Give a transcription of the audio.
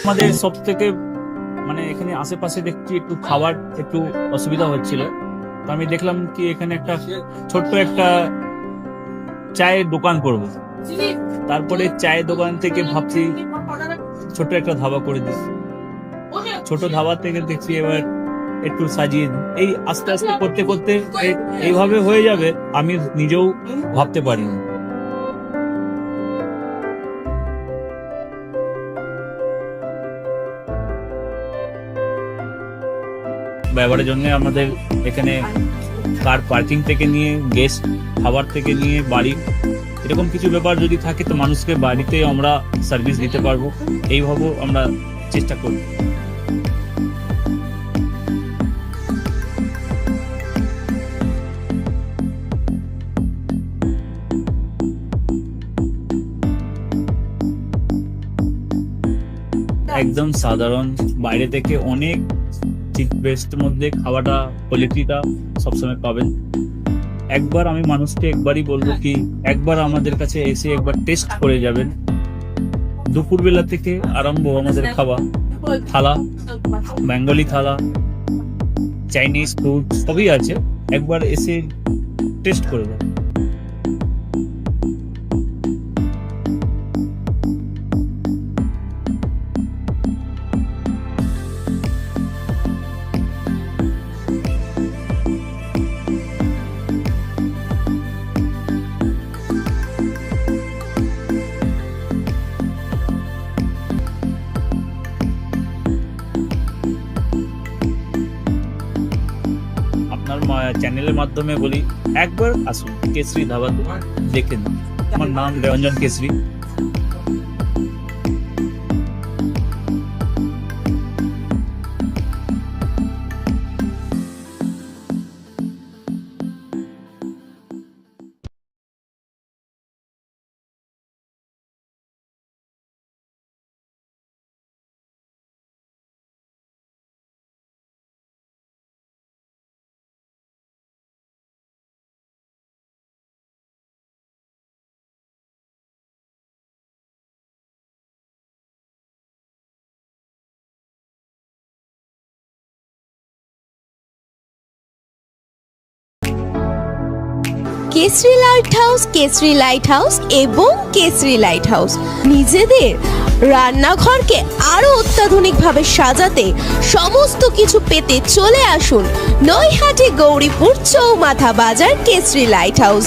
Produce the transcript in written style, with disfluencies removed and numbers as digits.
আমাদের সব থেকে মানে এখানে আশেপাশে দেখছি একটু খাবার একটু অসুবিধা হচ্ছিল, তো আমি দেখলাম কি এখানে একটা ছোট্ট একটা চায়ের দোকান করব। তারপরে চায়ের দোকান থেকে ভাবছি ছোট একটা ধাবা করে দিই। ছোট ধাবা থেকে দেখছি এবার একটু সাজিয়ে দিই। এই আস্তে আস্তে করতে করতে এইভাবে হয়ে যাবে, আমি নিজেও ভাবতে পারিনি। ব্যবহারের জন্য আমাদের এখানে কার পার্কিং থেকে নিয়ে গেস্ট খাবার থেকে নিয়ে বাড়ি এরকম কিছু ব্যাপার যদি থাকে তো মানুষকে বাড়িতে আমরা সার্ভিস দিতে পারবো, এইভাবে আমরা চেষ্টা করব। একদম সাধারণ, বাইরে থেকে অনেক চিপ বেস্ট মধ্যে খাওয়াটা কোয়ালিটিটা সবসময় পাবেন। একবার আমি মানুষকে একবারই বলবো কি একবার আমাদের কাছে এসে একবার টেস্ট করে যাবেন। দুপুরবেলা থেকে আরম্ভ আমাদের খাওয়া, থালা, বেঙ্গলি থালা, চাইনিজ ফুড সবই আছে, একবার এসে টেস্ট করে যাবেন। আপনার চ্যানেলের মাধ্যমে বলি একবার আসুন কেশরী ধাবাতে দেখে নিন। আমার নাম Ranjan Keshari. Keshari light house, Keshari light house এবং কেশরী লাইট হাউস নিজেদের রান্নাঘরকে আরো অত্যাধুনিকভাবে সাজাতে সমস্ত কিছু পেতে চলে আসুন নৈহাটি গৌরীপুর চৌমাথা বাজার কেশরী লাইট হাউস।